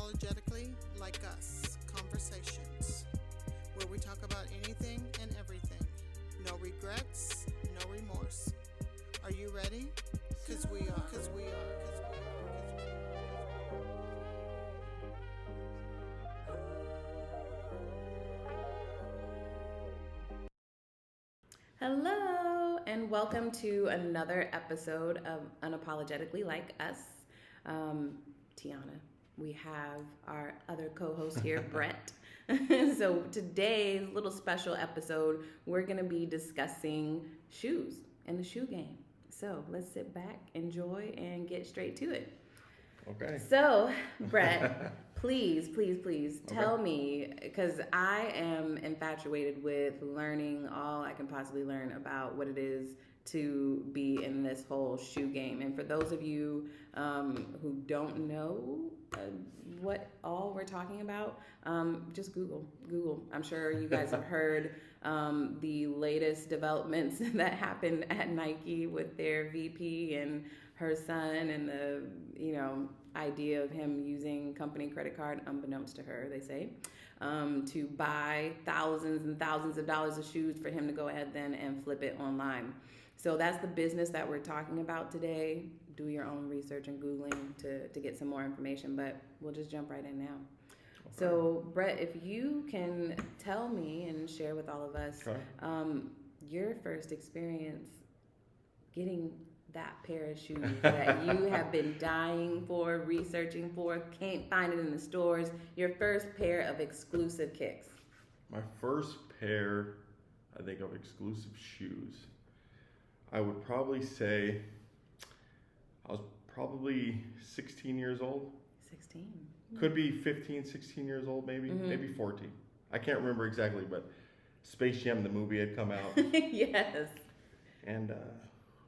Unapologetically Like Us Conversations, where we talk about anything and everything. No regrets, no remorse. Are you ready? Because we are. Hello, and welcome to another episode of Unapologetically Like Us. Tiyanna, we have our other co-host here, Brett. So today's little special episode, we're going to be discussing shoes and the shoe game. So let's sit back, enjoy, and get straight to it. Okay. So, Brett, please tell me, because I am infatuated with learning all I can possibly learn about what it is to be in this whole shoe game. And for those of you who don't know what all we're talking about, just Google. I'm sure you guys have heard the latest developments that happened at Nike with their VP and her son, and the idea of him using company credit card, unbeknownst to her, they say, to buy thousands and thousands of dollars of shoes for him to go ahead then and flip it online. So that's the business that we're talking about today. Do your own research and Googling to get some more information, but we'll just jump right in now. Okay. So, Brett, if you can tell me and share with all of us your first experience getting that pair of shoes that you have been dying for, researching for, can't find it in the stores, your first pair of exclusive kicks. My first pair, I think, of exclusive shoes, I would probably say I was probably 16 years old. 16? Could be 15, 16 years old, maybe. Mm-hmm. Maybe 14. I can't remember exactly, but Space Jam, the movie, had come out. Yes. And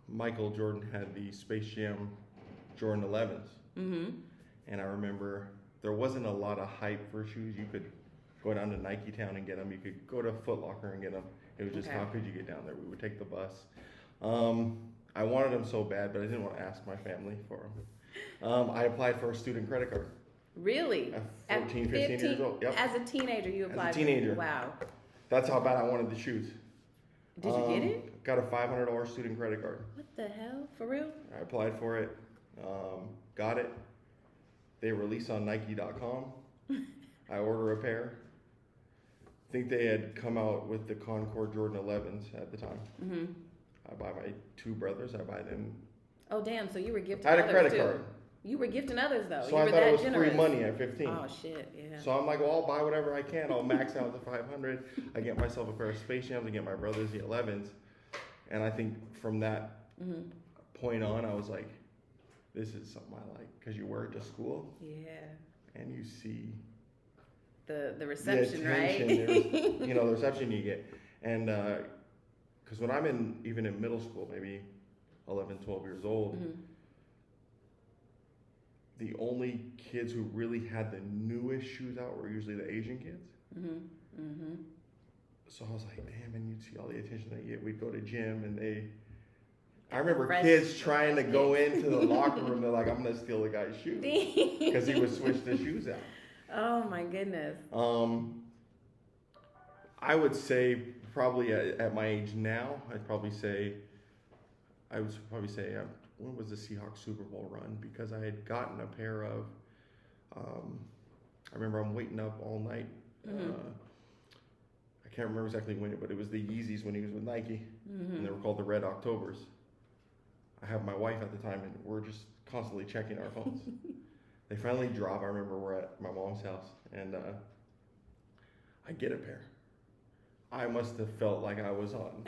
Michael Jordan had the Space Jam Jordan 11s. Mm-hmm. And I remember there wasn't a lot of hype for shoes. You could go down to Nike Town and get them. You could go to Foot Locker and get them. It was just, how could you get down there? We would take the bus. I wanted them so bad, but I didn't want to ask my family for them. I applied for a student credit card. Really? At 14, 15 years old. Yep. As a teenager, you applied? As a teenager. Wow. That's how bad I wanted the shoes. Did you get it? Got a $500 student credit card. What the hell? For real? I applied for it. Got it. They release on Nike.com. I order a pair. I think they had come out with the Concord Jordan 11s at the time. Mm-hmm. I buy my two brothers. I buy them. Oh, damn. So you were gifting others, I had a credit card. You were gifting others, though. So you I were thought that it was generous. free money at 15. Oh, shit, yeah. So I'm like, well, I'll buy whatever I can. I'll max out the 500. I get myself a pair of Space Jams. I get my brothers the 11s. And I think from that point on, I was like, this is something I like. Because you wear it to school. Yeah. And you see the reception, the right? The reception you get. And because when I'm even in middle school, maybe 11, 12 years old, the only kids who really had the newest shoes out were usually the Asian kids. Mm-hmm. Mm-hmm. So I was like, damn, and you'd see all the attention they get. We'd go to gym and I remember kids trying to go into the locker room. They're like, I'm going to steal the guy's shoes. Because he would switch the shoes out. Oh my goodness. I would say probably at my age now, I would probably say, when was the Seahawks Super Bowl run? Because I had gotten a pair of, I remember I'm waiting up all night. I can't remember exactly when, but it was the Yeezys when he was with Nike, and they were called the Red Octobers. I have my wife at the time, and we're just constantly checking our phones. They finally drop. I remember we're at my mom's house, and I get a pair. I must have felt like I was on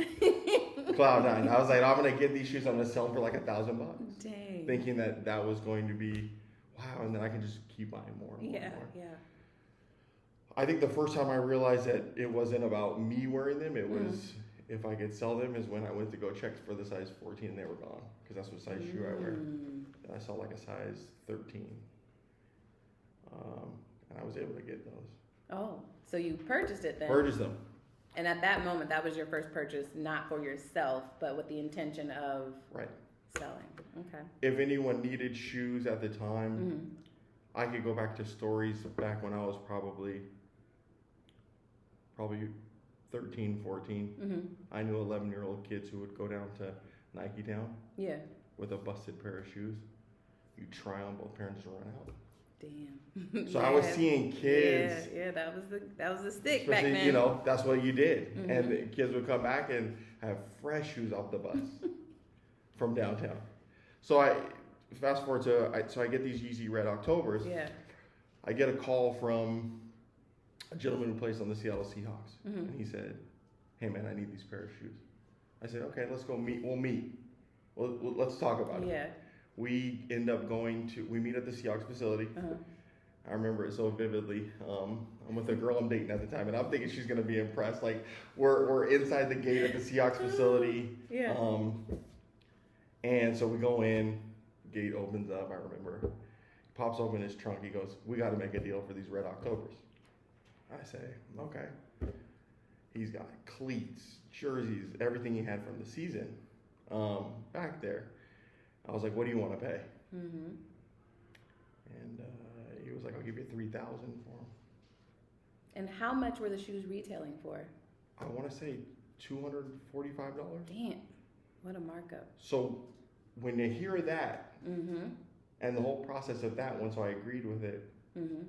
cloud nine. I was like, I'm gonna get these shoes. I'm gonna sell them for like $1,000. Dang. Thinking that was going to be wow, and then I can just keep buying more and more. Yeah. I think the first time I realized that it wasn't about me wearing them. It was if I could sell them is when I went to go check for the size 14 and they were gone because that's what size shoe I wear. And I saw like a size 13. And I was able to get those. Oh, so you purchased it then? Purchased them. And at that moment, that was your first purchase, not for yourself, but with the intention of selling. Okay. If anyone needed shoes at the time, I could go back to stories back when I was probably 13, 14. Mm-hmm. I knew 11-year-old kids who would go down to Nike Town Yeah. with a busted pair of shoes. You try them, both parents run out. Damn. So I was seeing kids. Yeah, that was the stick back Especially, then. you know, that's what you did. Mm-hmm. And the kids would come back and have fresh shoes off the bus from downtown. So I fast forward to, so I get these Yeezy Red Octobers. Yeah. I get a call from a gentleman who plays on the Seattle Seahawks. Mm-hmm. And he said, hey man, I need these pair of shoes. I said, okay, let's go meet. We'll meet. Let's talk about it. Yeah. We end up we meet at the Seahawks facility. Uh-huh. I remember it so vividly. I'm with a girl I'm dating at the time, and I'm thinking she's gonna be impressed. Like we're inside the gate at the Seahawks facility. Yeah. And so we go in. Gate opens up. I remember. He pops open his trunk. He goes, "We got to make a deal for these Red Octobers." I say, "Okay." He's got cleats, jerseys, everything he had from the season back there. I was like, "What do you want to pay?" Mm-hmm. And he was like, "I'll give you $3,000 for them." And how much were the shoes retailing for? I want to say $245. Damn, what a markup. So when you hear that, Mm-hmm. and the whole process of that, once I agreed with it, Mm-hmm.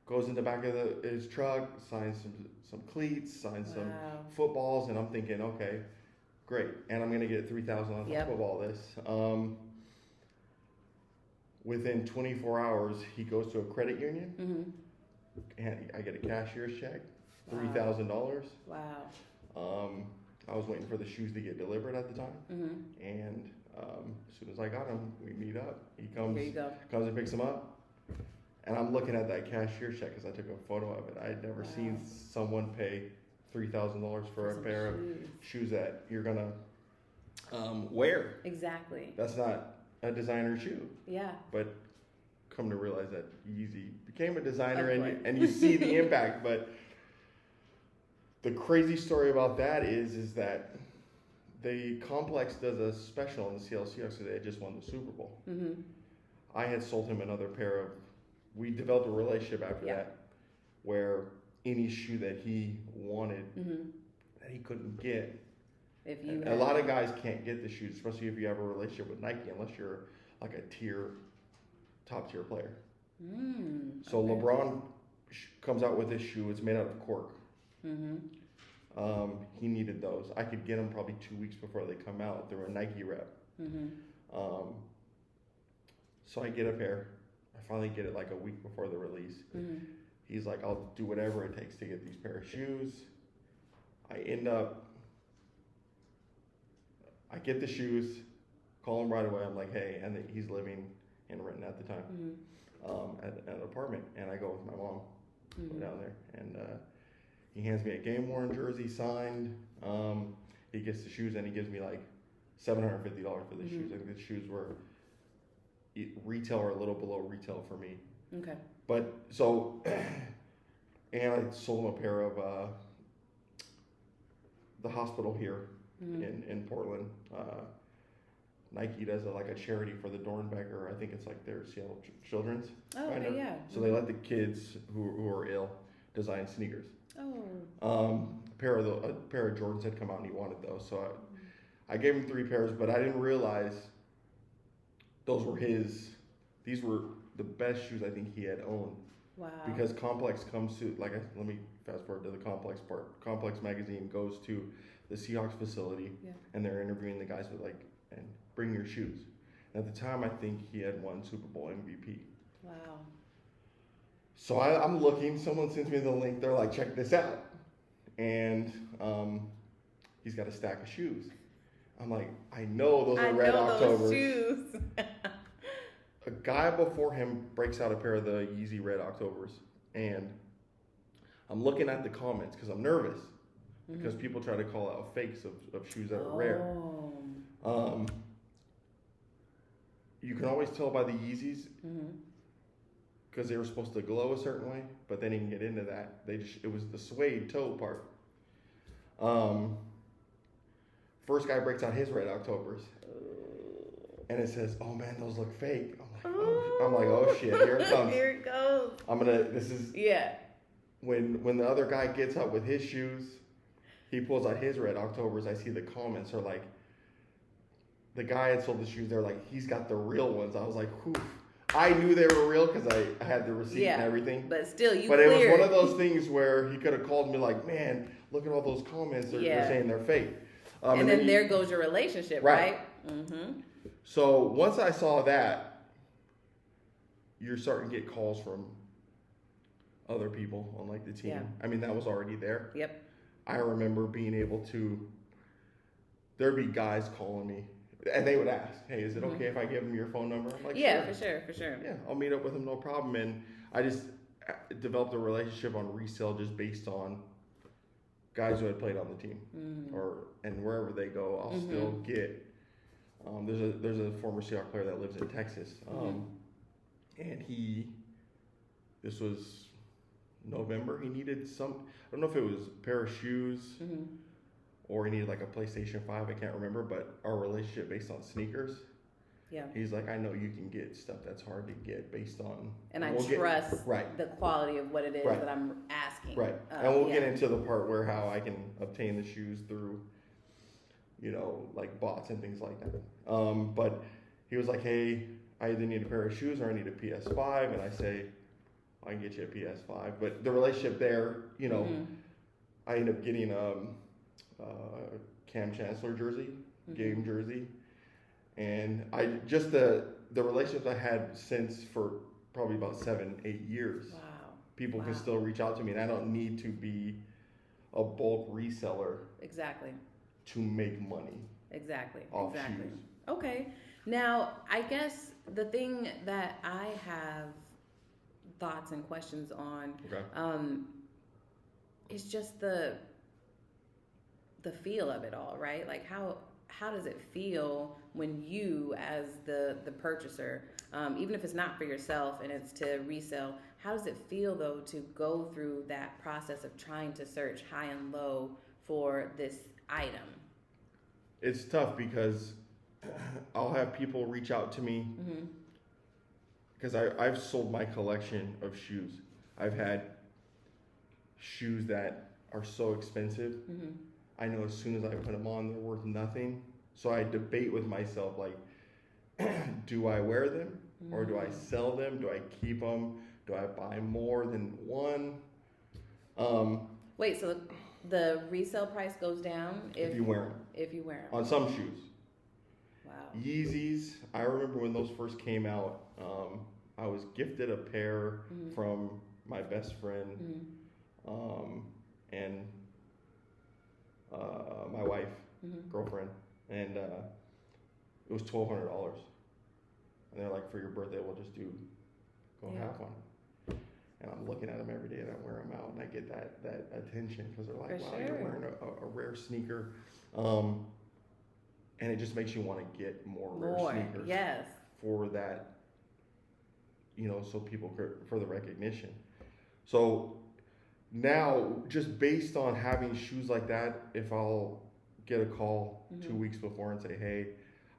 goes in the back of his truck, signs some cleats, signs some Wow. footballs, and I'm thinking, okay, great, and I'm gonna get $3,000 on top of all this. Within 24 hours, he goes to a credit union, Mm-hmm. and I get a cashier's check, Wow. $3,000. Wow. I was waiting for the shoes to get delivered at the time, Mm-hmm. and as soon as I got them, we meet up. He comes Here you go. and picks them up, and I'm looking at that cashier's check because I took a photo of it. I had never seen someone pay $3,000 for a some pair shoes. of shoes that you're gonna wear. Exactly. That's not a designer shoe. Yeah. But come to realize that Yeezy became a designer, Of and course. you see the impact. But the crazy story about that is that the complex does a special on the Seattle Seahawks because they had just won the Super Bowl. Mm-hmm. I had sold him another pair of. We developed a relationship after that, where any shoe that he wanted Mm-hmm. that he couldn't get. If you A lot of guys can't get the shoes, especially if you have a relationship with Nike, unless you're like a top tier player. So okay. LeBron comes out with this shoe. It's made out of cork. Mm-hmm. He needed those. I could get them probably 2 weeks before they come out through a Nike rep. Mm-hmm. So I get a pair. I finally get it like a week before the release. Mm-hmm. He's like, I'll do whatever it takes to get these pair of shoes. I get the shoes, call him right away. I'm like, hey, and he's living in Renton at the time, Mm-hmm. at an apartment. And I go with my mom, Mm-hmm. go down there, and he hands me a game worn jersey signed. He gets the shoes, and he gives me like $750 for the shoes. I think the shoes were retail or a little below retail for me. Okay. But so, and I sold him a pair of the hospital here in Portland. Nike does a charity for the Dornbecker. I think it's like their Seattle Children's. Oh, okay, yeah. So they let the kids who are ill design sneakers. Oh. A pair of Jordans had come out and he wanted those, so I gave him 3 pairs, but I didn't realize those were his. These were the best shoes I think he had owned. Wow. Because Complex comes to let me fast forward to the Complex part. Complex magazine goes to the Seahawks facility, and they're interviewing the guys with and bring your shoes. And at the time, I think he had won Super Bowl MVP. Wow. So I'm looking. Someone sends me the link. They're like, check this out, and he's got a stack of shoes. I'm like, I know those are Red Octobers. Those shoes. A guy before him breaks out a pair of the Yeezy Red Octobers, and I'm looking at the comments because I'm nervous because people try to call out fakes of shoes that are rare. You can always tell by the Yeezys because they were supposed to glow a certain way, but they didn't get into that. It was the suede toe part. First guy breaks out his Red Octobers, and it says, "Oh man, those look fake." I'm like, I'm like, oh shit, here it comes. Here it goes. Yeah. When the other guy gets up with his shoes, he pulls out his Red Octobers. I see the comments are like, the guy had sold the shoes. They're like, he's got the real ones. I was like, whew. I knew they were real because I had the receipt and everything. But still, But it was one of those things where he could have called me like, man, look at all those comments. They're saying they're fake. And then there goes your relationship, right? Mm-hmm. So once I saw that, you're starting to get calls from other people on like the team. Yeah. I mean, that was already there. Yep. I remember being able to, there'd be guys calling me and they would ask, hey, is it okay if I give them your phone number? I'm like, yeah, for sure. Yeah, I'll meet up with them, no problem. And I just developed a relationship on resale just based on guys who had played on the team, and wherever they go, I'll still get. There's a former Seahawks player that lives in Texas, and this was November. He needed I don't know if it was a pair of shoes or he needed like a PlayStation 5. I can't remember, but our relationship based on sneakers. Yeah. He's like, I know you can get stuff that's hard to get based on. And I trust the quality of what it is that I'm asking. Right. And we'll get into the part where how I can obtain the shoes through, like bots and things like that. But he was like, hey, I either need a pair of shoes or I need a PS5. And I say, I can get you a PS5. But the relationship there, I ended up getting Cam Chancellor jersey, game jersey. And the relationships I had since for probably about 7-8 years. Wow. People can still reach out to me, and I don't need to be a bulk reseller. Exactly. To make money. Exactly. Off shoes. Okay. Now, I guess the thing that I have thoughts and questions on is just the feel of it all, right? Like how does it feel when you, as the purchaser, even if it's not for yourself and it's to resell, how does it feel though to go through that process of trying to search high and low for this item? It's tough because I'll have people reach out to me because I've sold my collection of shoes. I've had shoes that are so expensive. I know as soon as I put them on, they're worth nothing. So I debate with myself, like, do I wear them or do I sell them? Do I keep them? Do I buy more than one? Wait, so the resale price goes down if you wear them. If you wear them. On some shoes. Wow. Yeezys, I remember when those first came out, I was gifted a pair from my best friend and my wife, girlfriend, and it was $1,200. And they're like, for your birthday, we'll just go half on it. And I'm looking at them every day and I wear them out and I get that attention because they're like, wow, you're wearing a rare sneaker. And it just makes you want to get more rare sneakers. Yes. For that, so people for the recognition. So now, just based on having shoes like that, if I'll get a call 2 weeks before and say, hey,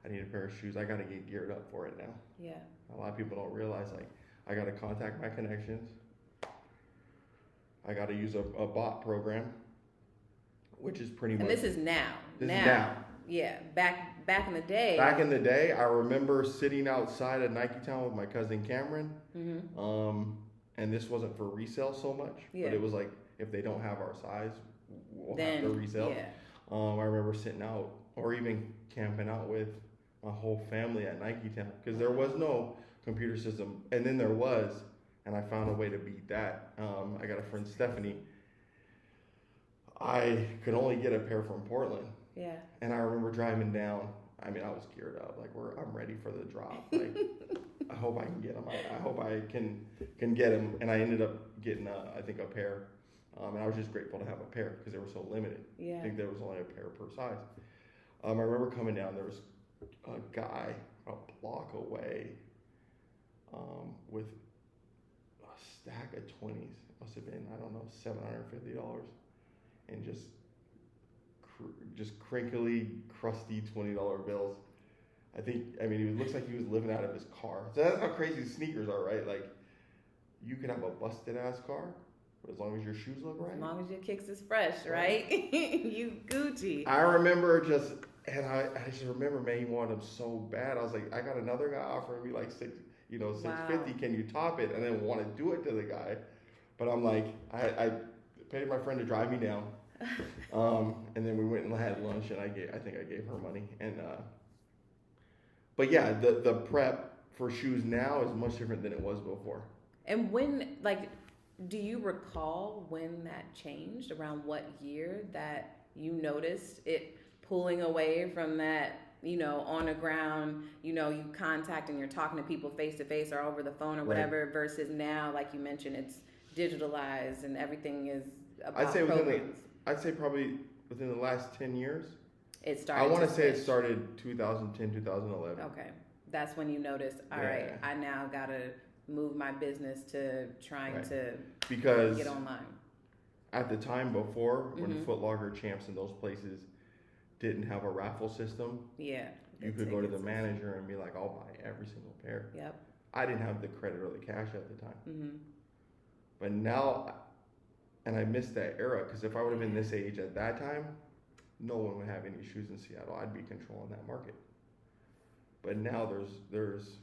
I need a pair of shoes, I got to get geared up for it now. Yeah. A lot of people don't realize, like, I got to contact my connections. I got to use a bot program, which is pretty much. And this is now. This is now. Yeah. Back in the day. Back in the day, I remember sitting outside at Nike Town with my cousin Cameron. And this wasn't for resale so much, but it was like, if they don't have our size, we'll have to resell. Yeah. I remember sitting out or even camping out with my whole family at Nike Town because there was no computer system. And then there was, and I found a way to beat that. I got a friend, Stephanie. I could only get a pair from Portland. Yeah. And I remember driving down. I mean, I was geared up. Like, I'm ready for the drop. Like, I hope I can get them. I hope I can get them. And I ended up getting, I think, a pair. And I was just grateful to have a pair because they were so limited. Yeah. I think there was only a pair per size. I remember coming down. There was a guy a block away with a stack of 20s. Must have been, I don't know, $750. And just crinkly, crusty $20 bills. I mean, it looks like he was living out of his car. So that's how crazy sneakers are, right? Like, you could have a busted ass car, but as long as your shoes look right. As long as your kicks is fresh, right? You Gucci. I remember I just remember, man, he wanted them so bad. I was like, I got another guy offering me like $650. Wow. Can you top it? And then want to do it to the guy, but I'm like, I paid my friend to drive me down, and then we went and had lunch, and I think I gave her money, and but yeah, the prep for shoes now is much different than it was before. And when, like, do you recall when that changed? Around what year that you noticed it pulling away from that, on the ground, you contact and you're talking to people face to face or over the phone or whatever, right, versus now, like you mentioned, it's digitalized and everything is about programs. I'd say probably within the last 10 years. It started. I want to say it started 2010, 2011. Okay. That's when you noticed, all right, I now got to move my business to trying to get online. At the time before, when Foot Locker, Champs, and those places didn't have a raffle system, you could go to the manager and be like, I'll buy every single pair. Yep. I didn't have the credit or the cash at the time. But now, and I missed that era, because if I would have been this age at that time, no one would have any shoes in Seattle. I'd be controlling that market. But now there's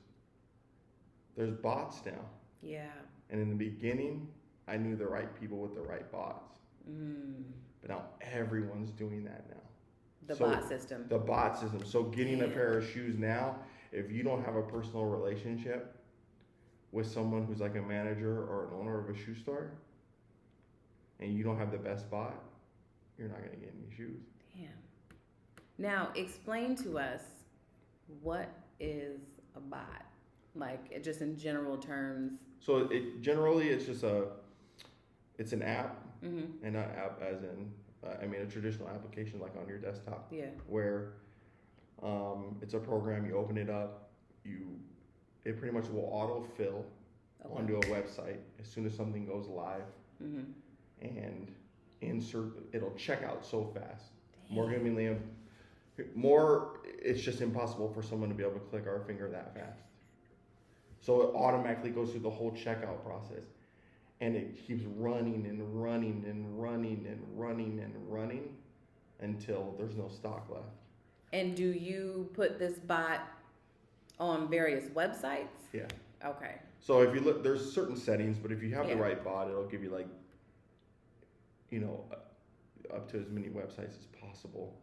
bots now. Yeah. And in the beginning, I knew the right people with the right bots. But now everyone's doing that now. The bot system. The bot system. So getting a pair of shoes now, if you don't have a personal relationship with someone who's like a manager or an owner of a shoe store, and you don't have the best bot, you're not going to get any shoes. Damn. Now, explain to us, what is a bot? Like, just in general terms. So it's just it's an app, and not app as in, a traditional application like on your desktop. Yeah. Where it's a program, you open it up, it pretty much will autofill onto a website as soon as something goes live, and it'll check out so fast. It's just impossible for someone to be able to click our finger that fast. So it automatically goes through the whole checkout process, and it keeps running and running and running and running and running until there's no stock left. And do you put this bot on various websites? Yeah. Okay. So if you look, there's certain settings, but if you have the right bot, it'll give you up to as many websites as possible.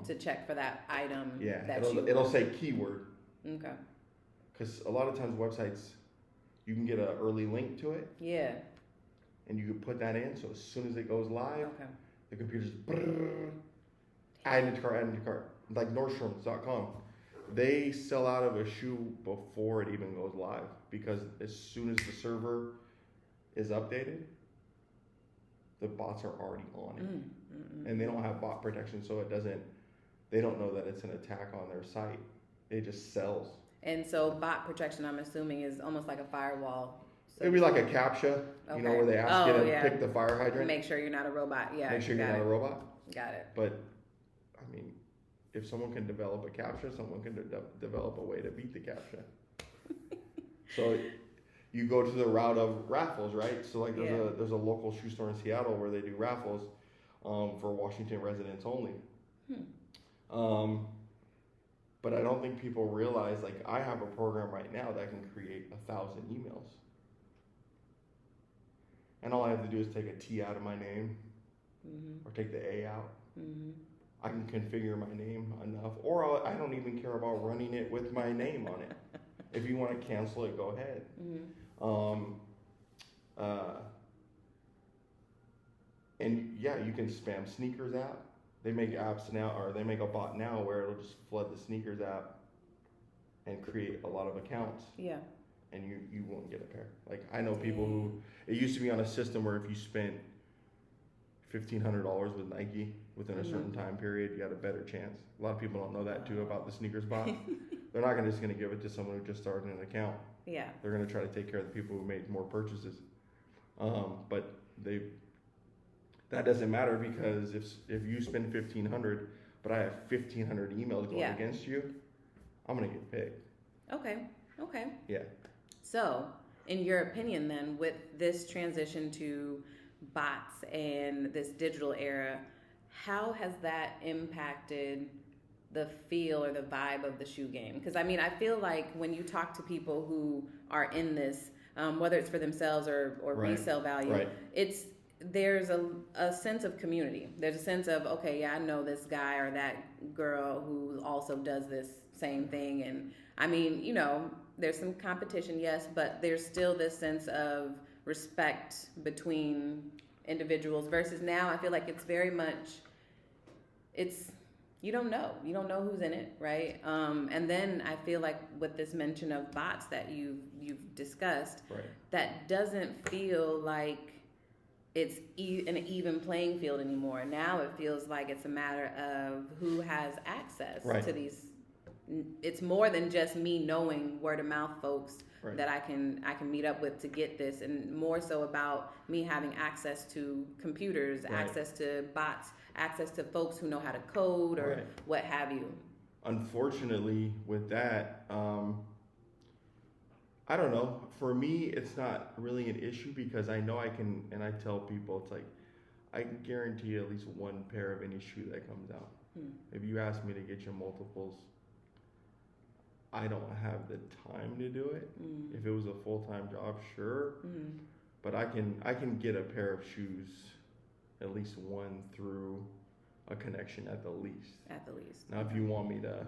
To check for that item. Yeah. It'll say keyword. Okay. Because a lot of times websites, you can get an early link to it. Yeah. And you can put that in, so as soon as it goes live, the computer's add it to cart. Like Nordstrom's.com, they sell out of a shoe before it even goes live, because as soon as the server is updated, the bots are already on it. And they don't have bot protection, so they don't know that it's an attack on their site. It just sells. And so bot protection, I'm assuming, is almost like a firewall. So it'd be like a CAPTCHA, where they ask you to pick the fire hydrant. Make sure you're not a robot. Yeah. Make sure you're not a robot. Got it. But, if someone can develop a CAPTCHA, someone can develop a way to beat the CAPTCHA. So you go to the route of raffles, right? So there's a local shoe store in Seattle where they do raffles for Washington residents only. But I don't think people realize, I have a program right now that can create 1,000 emails. And all I have to do is take a T out of my name, or take the A out. I can configure my name enough, or I don't even care about running it with my name on it. If you want to cancel it, go ahead. And you can spam sneakers app. They make apps now, or they make a bot now where it'll just flood the sneakers app and create a lot of accounts. Yeah. And you won't get a pair. I know people who, it used to be on a system where if you spent $1,500 with Nike within a certain time period, you had a better chance. A lot of people don't know that too about the sneakers bot. They're not just going to give it to someone who just started an account. Yeah. They're going to try to take care of the people who made more purchases. But that doesn't matter, because if you spend $1,500, but I have 1,500 emails going against you, I'm gonna get picked. Okay. Yeah. So, in your opinion, then, with this transition to bots and this digital era, how has that impacted the feel or the vibe of the shoe game? Because I mean, I feel like when you talk to people who are in this, whether it's for themselves or Right. resale value, Right. there's a sense of community. There's a sense of, okay, yeah, I know this guy or that girl who also does this same thing. And I mean, you know, there's some competition, yes, but there's still this sense of respect between individuals versus now I feel like it's very much, you don't know who's in it, right? And then I feel like with this mention of bots that you've discussed, Right. that doesn't feel like it's an even playing field anymore. Now it feels like it's a matter of who has access Right. to these. It's more than just me knowing word of mouth folks Right. that I can meet up with to get this, and more so about me having access to computers, Right. access to bots, access to folks who know how to code or Right. what have you. Unfortunately, with that, I don't know. For me, it's not really an issue because I know I can, and I tell people, it's like, I can guarantee you at least one pair of any shoe that comes out. If you ask me to get you multiples, I don't have the time to do it. If it was a full-time job, sure. But I can get a pair of shoes, at least one through a connection at the least. At the least. Now, if you want me to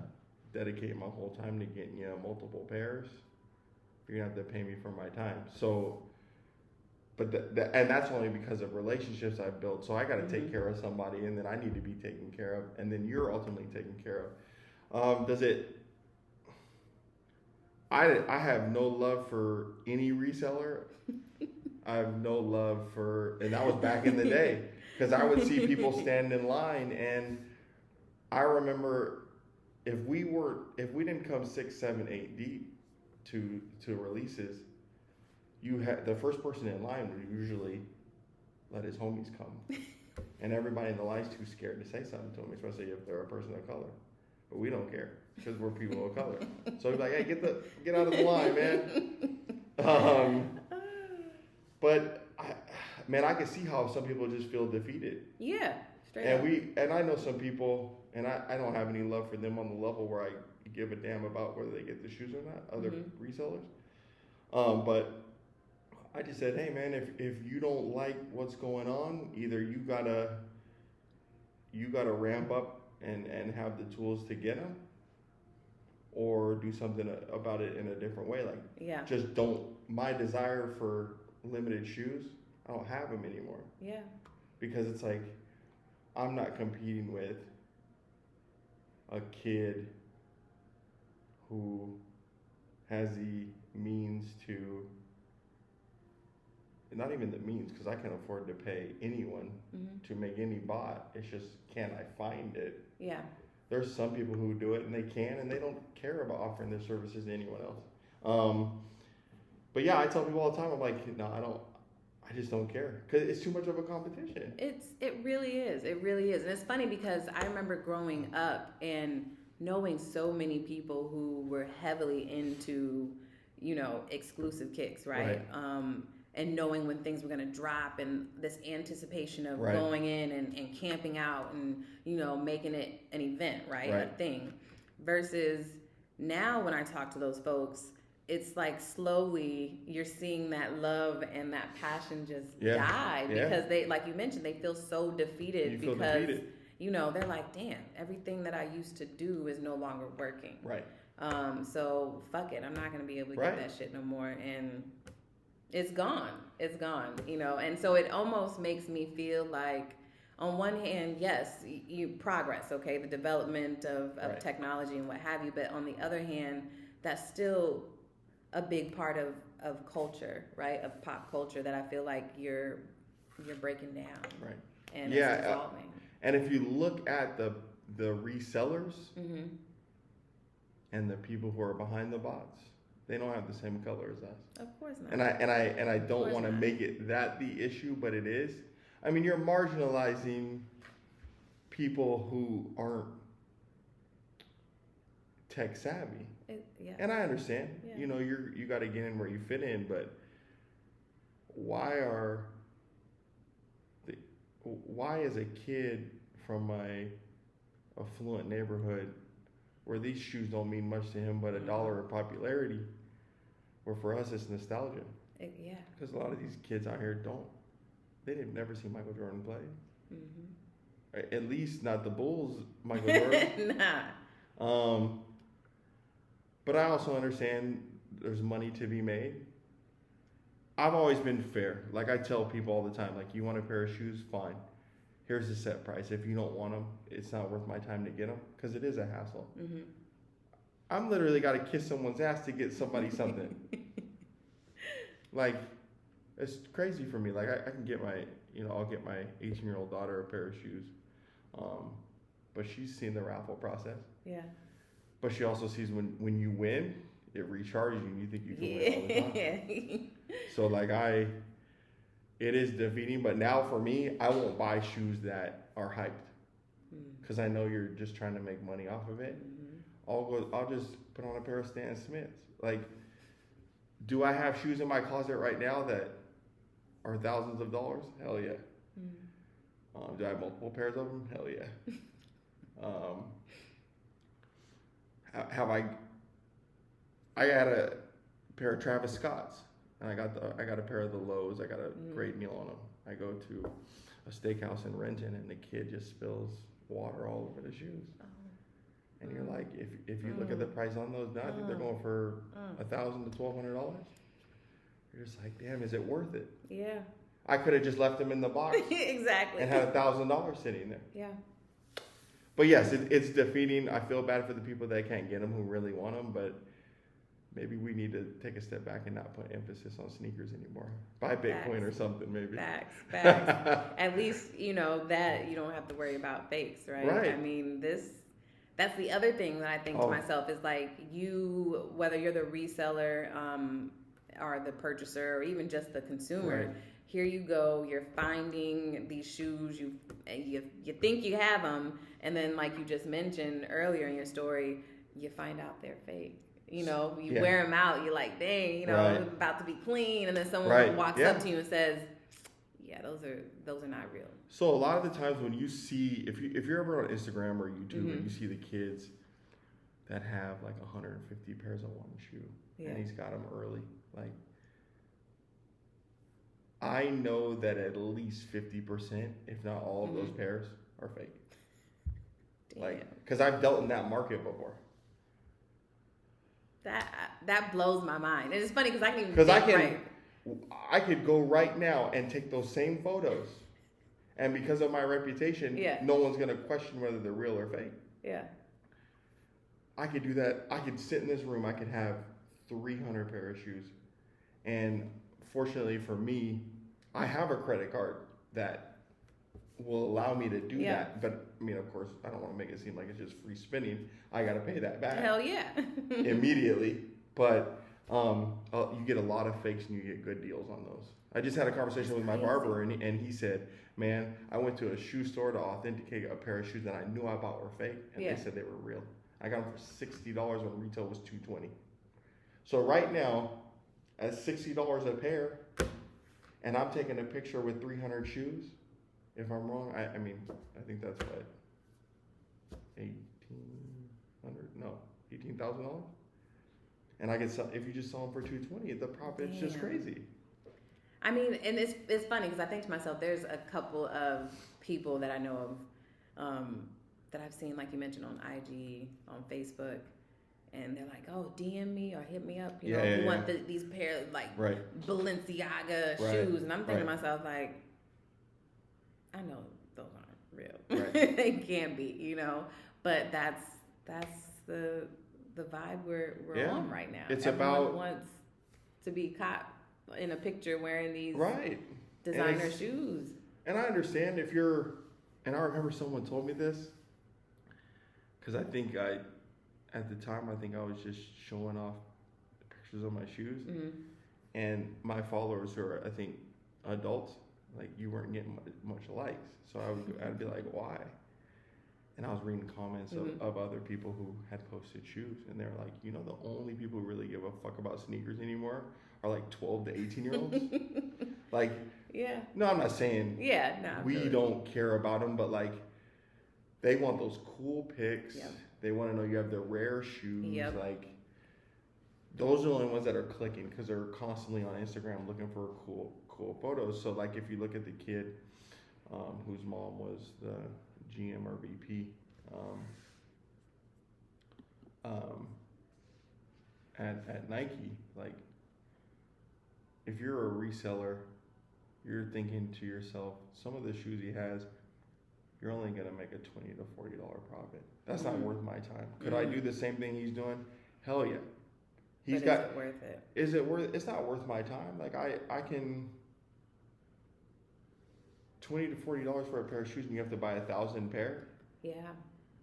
dedicate my whole time to getting you multiple pairs, you're gonna have to pay me for my time. So, but and that's only because of relationships I've built. So I got to take care of somebody, and then I need to be taken care of, and then you're ultimately taken care of. Does it? I have no love for any reseller. I have no love for, and that was back in the day, because I would see people stand in line, and I remember if we didn't come 6, 7, 8 deep to releases, you had the first person in line would usually let his homies come, and everybody in the line's too scared to say something to them, especially if they're a person of color. But we don't care because we're people of color. So he's like, "Hey, get out of the line, man." But I can see how some people just feel defeated. Yeah, straight up. And I know some people, and I don't have any love for them on the level where I give a damn about whether they get the shoes or not, other resellers. But I just said, hey man, if you don't like what's going on, either you gotta ramp up and have the tools to get them, or do something about it in a different way. Like, just don't. My desire for limited shoes, I don't have them anymore. Yeah. Because it's like, I'm not competing with a kid who has the means to, not even the means, because I can afford to pay anyone to make any bot. It's just, can I find it? Yeah. There's some people who do it and they can, and they don't care about offering their services to anyone else. But yeah, I tell people all the time, I'm like, no, I just don't care, because it's too much of a competition. It really is. It really is. And it's funny because I remember growing up and knowing so many people who were heavily into, exclusive kicks, right? And knowing when things were going to drop, and this anticipation of going in and camping out and, making it an event, right? A thing. Versus now when I talk to those folks, it's like slowly you're seeing that love and that passion just die because they, like you mentioned, they feel so defeated because, they're like, damn, everything that I used to do is no longer working. Right. So fuck it. I'm not going to be able to get that shit no more. And it's gone. It's gone, and so it almost makes me feel like, on one hand, yes, you progress, okay, the development of technology and what have you, but on the other hand, that's still a big part of culture, right, of pop culture that I feel like you're breaking down. Right. And it's dissolving. And if you look at the resellers and the people who are behind the bots, they don't have the same color as us. Of course not. And I don't want to make it that the issue, but it is. I mean, you're marginalizing people who aren't tech savvy. Yeah. And I understand. Yeah. You know, you got to get in where you fit in, but why is a kid from my affluent neighborhood where these shoes don't mean much to him but $1 of popularity, where for us it's nostalgia? Yeah. Because a lot of these kids out here they've never seen Michael Jordan play. Mm-hmm. At least not the Bulls Michael Jordan. Nah. But I also understand there's money to be made. I've always been fair. Like I tell people all the time, like, you want a pair of shoes? Fine. Here's the set price. If you don't want them, it's not worth my time to get them, because it is a hassle. Mm-hmm. I'm literally got to kiss someone's ass to get somebody something. Like, it's crazy for me. Like I can get I'll get my 18-year-old daughter a pair of shoes. But she's seen the raffle process. Yeah. But she also sees when you win, it recharges you and you think you can win all the time. So like it is defeating, but now for me, I won't buy shoes that are hyped, because I know you're just trying to make money off of it. Mm-hmm. I'll just put on a pair of Stan Smiths. Like, do I have shoes in my closet right now that are thousands of dollars? Hell yeah. Mm-hmm. Do I have multiple pairs of them? Hell yeah. I got a pair of Travis Scotts, and I got a pair of the Lows. I got a great meal on them. I go to a steakhouse in Renton, and the kid just spills water all over the shoes. And you're like, if you look at the price on those now, I think they're going for $1,000 to $1,200. You're just like, damn, is it worth it? Yeah. I could have just left them in the box. Exactly. And had $1,000 sitting there. Yeah. But yes, it's defeating. I feel bad for the people that can't get them, who really want them, but maybe we need to take a step back and not put emphasis on sneakers anymore. Buy Bitcoin or something, maybe. Facts. At least, that you don't have to worry about fakes, right? I mean, that's the other thing that I think to myself is, like, whether you're the reseller or the purchaser or even just the consumer, here you go, you're finding these shoes, you think you have them, and then, like you just mentioned earlier in your story, you find out they're fake. You wear them out, you're like, dang, about to be clean, and then someone walks up to you and says, yeah, those are not real. So a lot of the times when you see, if you're ever on Instagram or YouTube and you see the kids that have like 150 pairs of one shoe, and he's got them early, like, I know that at least 50%, if not all of those pairs, are fake. Damn. Like, because I've dealt in that market before. That blows my mind. And it's funny because I could go right now and take those same photos, and because of my reputation, no one's gonna question whether they're real or fake. Yeah. I could do that. I could sit in this room. I could have 300 pair of shoes, and fortunately for me, I have a credit card that will allow me to do that. But I mean, of course, I don't want to make it seem like it's just free spinning. I got to pay that back. Hell yeah. Immediately. But you get a lot of fakes and you get good deals on those. I just had a conversation with my barber, and he said, man, I went to a shoe store to authenticate a pair of shoes that I knew I bought were fake, and they said they were real. I got them for $60 when retail was $220. So right now, at $60 a pair, and I'm taking a picture with 300 shoes, if I'm wrong, I mean, I think that's what, $18,000? And I could sell, if you just sell them for $220, the profit's just crazy. I mean, and it's funny because I think to myself, there's a couple of people that I know of that I've seen, like you mentioned, on IG, on Facebook, and they're like, oh, DM me or hit me up, you want these pair of, like, Balenciaga shoes. And I'm thinking to myself, like, I know those aren't real. They can't be, but that's the vibe we're on right now. It's Everyone wants to be caught in a picture wearing these designer shoes. And I understand if you're, and I remember someone told me this, because I think at the time, I was just showing off pictures of my shoes. Mm-hmm. And my followers who are, I think, adults, like, you weren't getting much likes. So I'd be like, why? And I was reading comments of other people who had posted shoes, and they're like, you know, the only people who really give a fuck about sneakers anymore are like 12 to 18-year-olds. Like, yeah. No, I'm not saying we don't care about them, but like, they want those cool pics. Yep. They want to know you have the rare shoes. Yep. Like, those are the only ones that are clicking because they're constantly on Instagram looking for cool photos. So like, if you look at the kid whose mom was the GM or VP at Nike, like, if you're a reseller, you're thinking to yourself, some of the shoes he has, you're only gonna make a $20 to $40 profit. That's not worth my time. Could I do the same thing he's doing? Hell yeah. Is it worth it? Is it worth? It's not worth my time. Like, I can $20 to $40 for a pair of shoes, and you have to buy 1,000 pair. Yeah.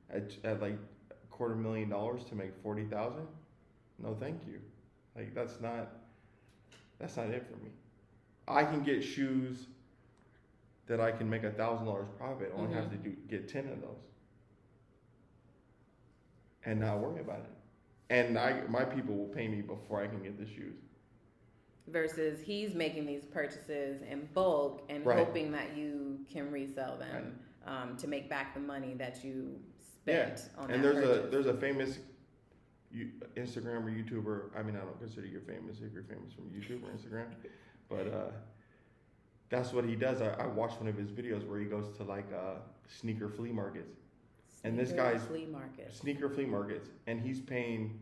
At like $250,000 to make 40,000. No, thank you. Like, that's not it for me. I can get shoes that I can make $1,000 profit. Only have to get 10 of those, and not worry about it. And my people will pay me before I can get the shoes. Versus he's making these purchases in bulk and hoping that you can resell them to make back the money that you spent on that purchase. And there's a famous Instagram or YouTuber. I mean, I don't consider you famous if you're famous from YouTube or Instagram, but that's what he does. I watched one of his videos where he goes to like sneaker flea markets. And this guy's sneaker flea markets, and he's paying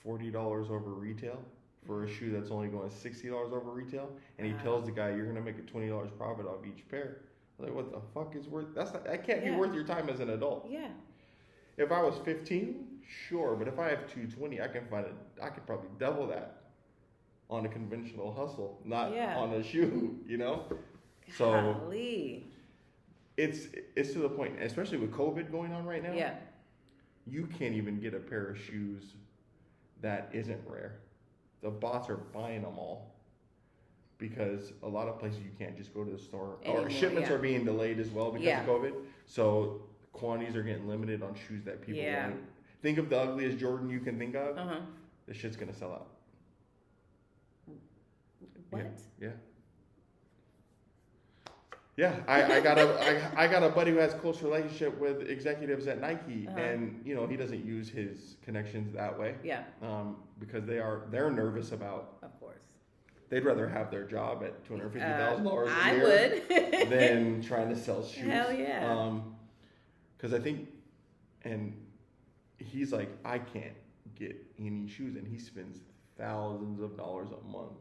$40 over retail for a shoe that's only going $60 over retail, and he tells the guy, "You're gonna make a $20 profit off each pair." Like, what the fuck is worth? That can't be worth your time as an adult. Yeah. If I was 15, sure, but if I have 220, I could probably double that on a conventional hustle, not on a shoe. You know, so. Golly. It's to the point, especially with COVID going on right now. Yeah. You can't even get a pair of shoes that isn't rare. The bots are buying them all because a lot of places you can't just go to the store. Or shipments are being delayed as well because of COVID. So quantities are getting limited on shoes that people want. Think of the ugliest Jordan you can think of. The shit's gonna sell out. What? Yeah. Yeah, I got a buddy who has a close relationship with executives at Nike, and you know, he doesn't use his connections that way. Yeah. Because they're nervous about. Of course. They'd rather have their job at $250,000 a year would. than trying to sell shoes. Hell yeah. Because I think, and he's like, I can't get any shoes, and he spends thousands of dollars a month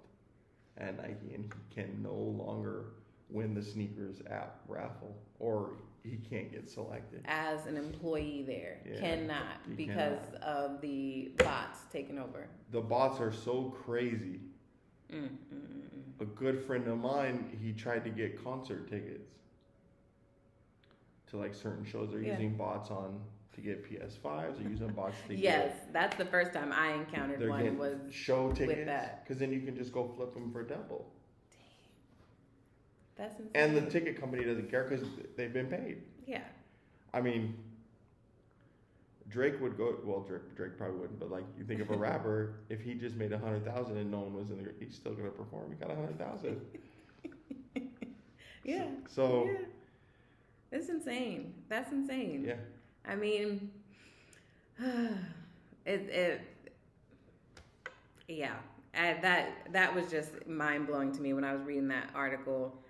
at Nike, and he can no longer win the sneakers app raffle, or he can't get selected as an employee there. Cannot because of the bots taking over. The bots are so crazy. A good friend of mine, he tried to get concert tickets to like certain shows. They're using bots to get PS5s. They're using bots to get. That's the first time I encountered one was show tickets with that. Because then you can just go flip them for double. That's insane. And the ticket company doesn't care because they've been paid. Yeah. I mean, Drake would go. Well, Drake probably wouldn't. But like, you think of a rapper, if he just made 100,000 and no one was in there, he's still gonna perform. He got 100,000. Yeah. So. Yeah. It's insane. That's insane. Yeah. I mean, that was just mind blowing to me when I was reading that article.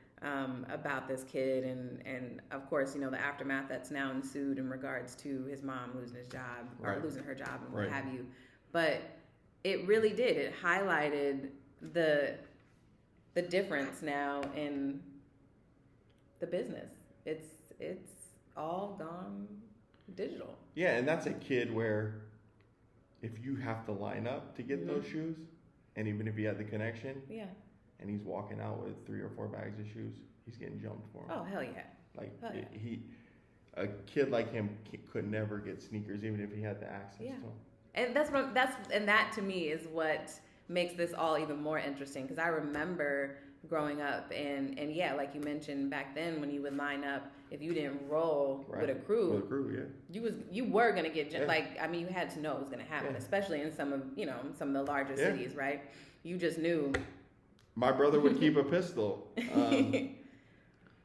About this kid and of course, you know, the aftermath that's now ensued in regards to his mom losing his job or losing her job and what have you. But it really did. It highlighted the difference now in the business. It's all gone digital. Yeah, and that's a kid where if you have to line up to get those shoes, and even if he had the connection, and he's walking out with 3 or 4 bags of shoes, he's getting jumped for them. Oh, hell yeah. Like, a kid like him could never get sneakers, even if he had the access to them. And that to me is what makes this all even more interesting. Because I remember growing up, and yeah, like you mentioned back then, when you would line up, if you didn't roll with a crew, you were gonna get like, I mean, you had to know it was gonna happen, especially in some of the larger cities, right? You just knew. My brother would keep a pistol on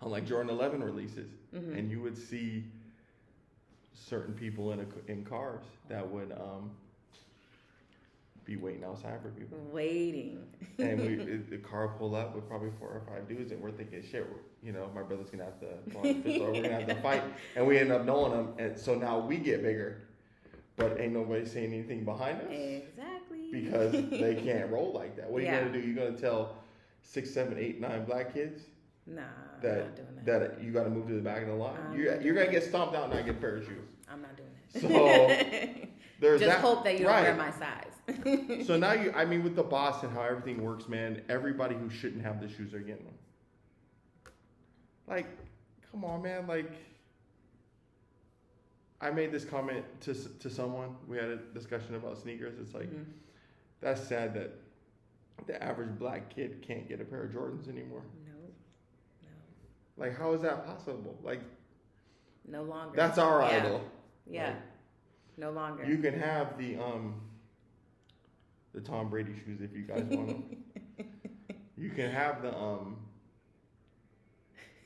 like Jordan 11 releases, and you would see certain people in cars that would be waiting outside for people. And the car pull up with probably 4 or 5 dudes, and we're thinking, shit, my brother's gonna have to pull out the pistol, or we're gonna have to fight, and we end up knowing them, and so now we get bigger, but ain't nobody saying anything behind us. Exactly. Because they can't roll like that. What are you gonna do? You gonna tell 6, 7, 8, 9 black kids? Nah, that, I'm not doing that. That you gotta move to the back of the line. You're gonna get stomped out and not get a pair of shoes. I'm not doing that. So there's just hope that you don't wear my size. So now with the boss and how everything works, man, everybody who shouldn't have the shoes are getting them. Like, come on, man. Like, I made this comment to someone. We had a discussion about sneakers. It's like, that's sad that the average black kid can't get a pair of Jordans anymore. No. Like, how is that possible? Like, no longer. That's our idol. Yeah. Like, no longer. You can have the Tom Brady shoes if you guys want them. You can have the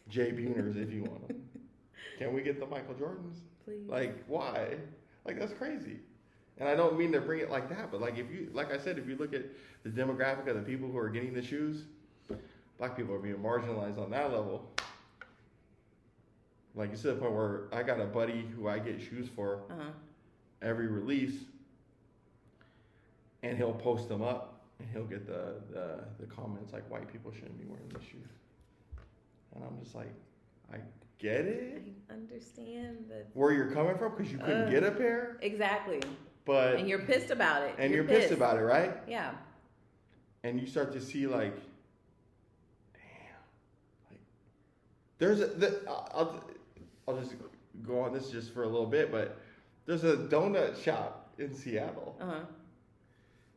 Jay Buners if you want them. Can we get the Michael Jordans? Please. Like, why? Like, that's crazy. And I don't mean to bring it like that, but like I said, if you look at the demographic of the people who are getting the shoes, black people are being marginalized on that level. Like, it's to the point where I got a buddy who I get shoes for every release, and he'll post them up, and he'll get the comments like, white people shouldn't be wearing these shoes. And I'm just like, I get it. I understand where you're coming from, because you couldn't get a pair. Exactly. And you're pissed about it. And you're pissed about it, right? Yeah. And you start to see like, damn, like there's I'll just go on this just for a little bit, but there's a donut shop in Seattle.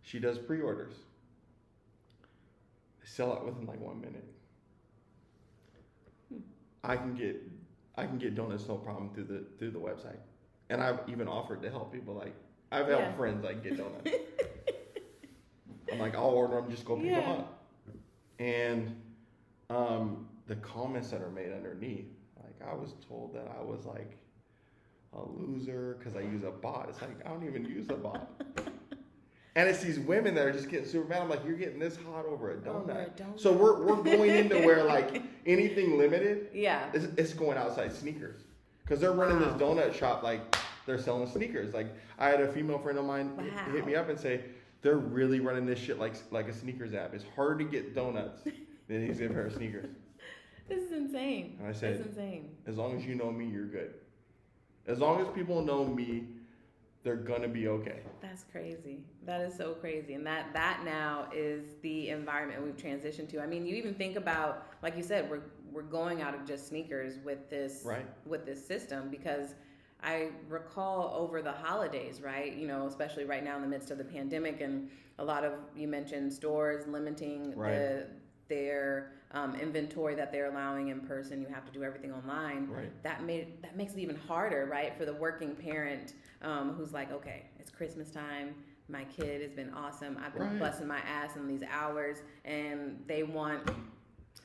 She does pre-orders. They sell out within like 1 minute. I can get donuts no problem through the website, and I've even offered to help people. Like, I've helped friends like get donuts. I'm like, I'll order them, just go pick them up. And the comments that are made underneath, like, I was told that I was like a loser because I use a bot. It's like, I don't even use a bot. And it's these women that are just getting super mad. I'm like, you're getting this hot over a donut. So we're going into where like anything limited, it's going outside sneakers, because they're running this donut shop like they're selling sneakers. Like, I had a female friend of mine hit me up and say they're really running this shit like a sneakers app. It's hard to get donuts than it is to get a pair of sneakers. This is insane. And I said, that's insane. As long as you know me, you're good. As long as people know me, they're gonna be okay. That's crazy. That is so crazy. And that now is the environment we've transitioned to. I mean, you even think about, like you said, we're going out of just sneakers with this system, because I recall over the holidays, right? Especially right now in the midst of the pandemic, and a lot of, you mentioned stores limiting their inventory that they're allowing in person. You have to do everything online. Right. That makes it even harder, right, for the working parent who's like, okay, it's Christmas time. My kid has been awesome. I've been busting my ass in these hours, and they want,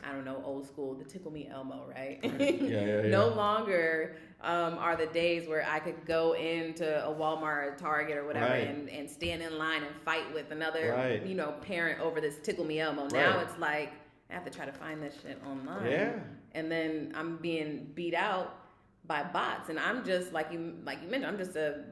I don't know, old school, the tickle me Elmo, right? Yeah. No longer are the days where I could go into a Walmart or Target or whatever and stand in line and fight with another parent over this tickle me Elmo. Now it's like, I have to try to find this shit online. Yeah. And then I'm being beat out by bots, and I'm just like you mentioned, I'm just a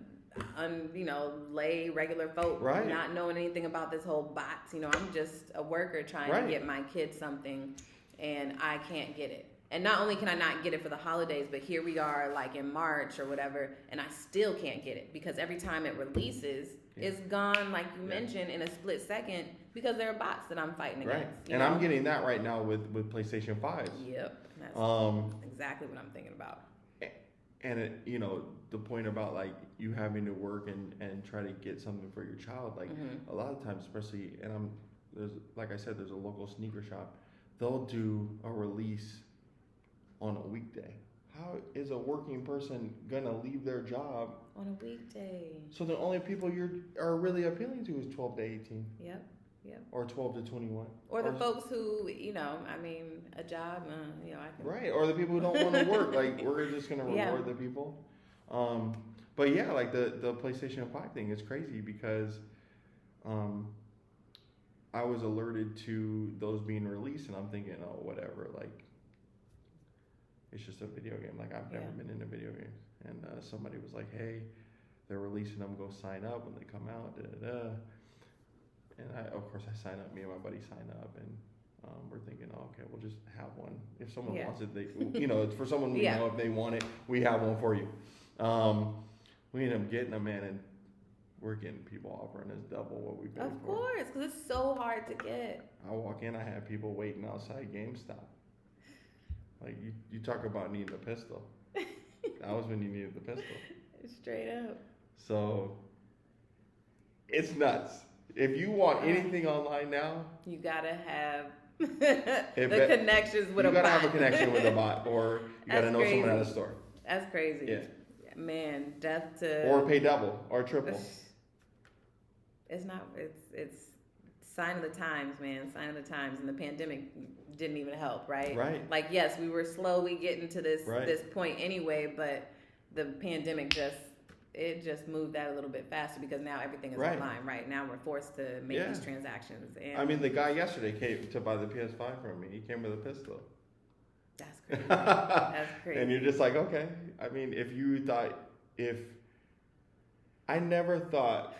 lay regular folk, not knowing anything about this whole bots. I'm just a worker trying to get my kid something, and I can't get it. And not only can I not get it for the holidays, but here we are like in March or whatever, and I still can't get it, because every time it releases, it's gone, like you mentioned, in a split second, because there are bots that I'm fighting against. And I'm getting that right now with PlayStation 5s. Yep. That's exactly what I'm thinking about. And the point about like you having to work and try to get something for your child, like a lot of times, especially, and there's, like I said, there's a local sneaker shop they'll do a release on a weekday. How is a working person gonna leave their job on a weekday? So the only people are really appealing to is 12 to 18. Yep. Or 12 to 21. Or the folks who, a job, I can. Right, or the people who don't want to work. Like, we're just gonna reward the people. But yeah, like the PlayStation 5 thing is crazy because, I was alerted to those being released, and I'm thinking, oh, whatever, like, it's just a video game. Like, I've never been into video games. And somebody was like, hey, they're releasing them, go sign up when they come out, And of course, I sign up, me and my buddy sign up, and we're thinking, oh, okay, we'll just have one. If someone wants it, it's for someone we know, if they want it, we have one for you. We end up getting them, man, and we're getting people offering us double what we paid for. Of course, because it's so hard to get. I walk in, I have people waiting outside GameStop. Like, you talk about needing a pistol. That was when you needed the pistol. Straight up. So, it's nuts. If you want anything online now, you gotta have the connections with a bot. You gotta have a connection with a bot, or you gotta know someone at a store. That's crazy. Yeah. Man, death to. Or pay double or triple. It's not. It's sign of the times, man. Sign of the times, and the pandemic didn't even help, right? Right. Like, yes, we were slowly getting to this point anyway, but the pandemic just moved that a little bit faster because now everything is online, right? Now we're forced to make these transactions. And I mean, the guy yesterday came to buy the PS5 from me. He came with a pistol. That's crazy. That's crazy. And you're just like, okay. I mean, I never thought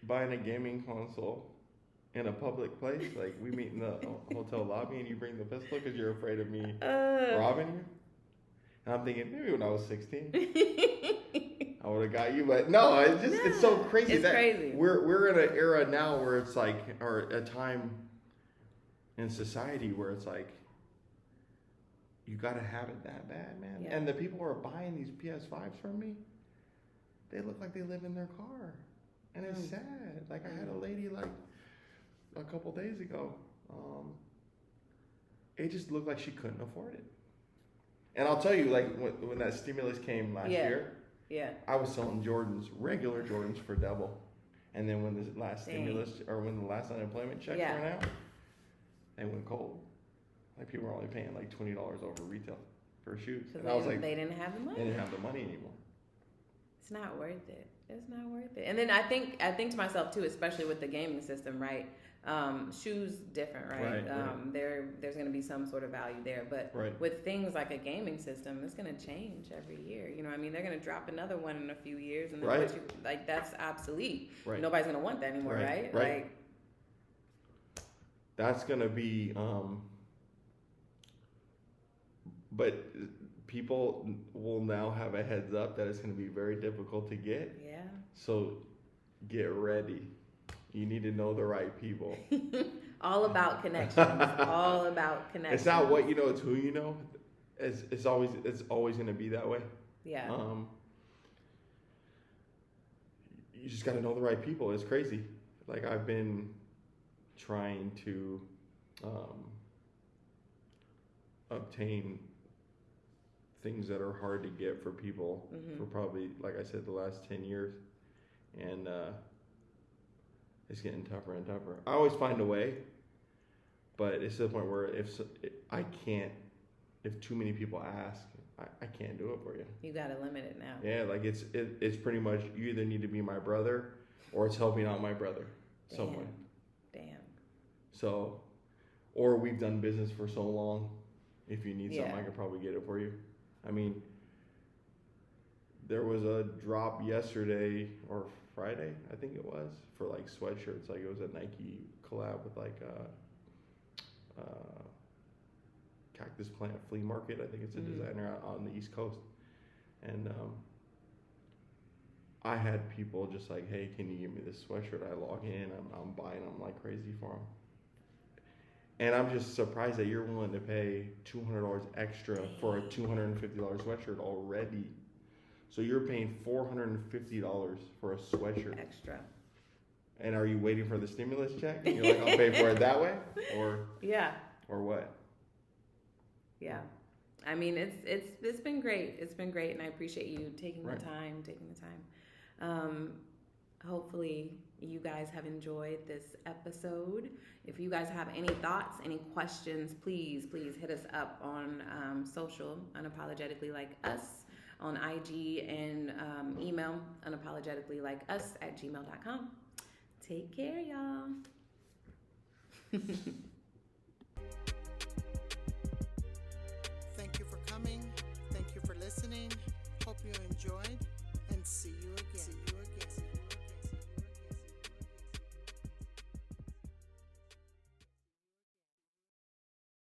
buying a gaming console in a public place, like we meet in the hotel lobby and you bring the pistol because you're afraid of me robbing you. And I'm thinking, maybe when I was 16. I would have got you, but no, it's so crazy. It's crazy. We're in an era now where it's like, or a time in society where it's like, you got to have it that bad, man. Yeah. And the people who are buying these PS5s from me, they look like they live in their car. And it's sad. Like, I had a lady, like, a couple days ago. It just looked like she couldn't afford it. And I'll tell you, like, when that stimulus came last year, I was selling regular Jordans for double. And then when the last when the last unemployment checks went out, they went cold. Like, people were only paying like $20 over retail for shoes. And I was like, they didn't have the money. They didn't have the money anymore. It's not worth it. It's not worth it. And then I think to myself too, especially with the gaming system, right? Shoes different, right? There's going to be some sort of value there, but with things like a gaming system, it's going to change every year. You know what I mean? They're going to drop another one in a few years, and then that's obsolete. Nobody's going to want that anymore, right? Like, that's going to be. But people will now have a heads up that it's going to be very difficult to get. Yeah. So get ready. You need to know the right people. All about connections. All about connections. It's not what you know, it's who you know. It's always going to be that way. Yeah. You just got to know the right people. It's crazy. Like, I've been trying to obtain things that are hard to get for people for probably, like I said, the last 10 years. And it's getting tougher and tougher. I always find a way, but it's to the point where if too many people ask, I can't do it for you. You got to limit it now. Yeah, like it's pretty much, you either need to be my brother or it's helping out my brother some way. Damn. So, or we've done business for so long. If you need something, I could probably get it for you. I mean, there was a drop yesterday or Friday, I think it was, for like sweatshirts. Like, it was a Nike collab with like Cactus Plant Flea Market. I think it's a designer out on the East Coast. And I had people just like, hey, can you give me this sweatshirt? I log in, I'm buying them like crazy for them. And I'm just surprised that you're willing to pay $200 extra for a $250 sweatshirt already. So you're paying $450 for a sweatshirt. Extra. And are you waiting for the stimulus check? And you're like, I'll pay for it that way? Or yeah. Or what? Yeah. I mean, it's been great. It's been great, and I appreciate you taking Right. the time. Hopefully, you guys have enjoyed this episode. If you guys have any thoughts, any questions, please hit us up on social, Unapologetically Like Us, on IG, and email unapologeticallylikeus@gmail.com. Take care, y'all. Thank you for coming. Thank you for listening. Hope you enjoyed.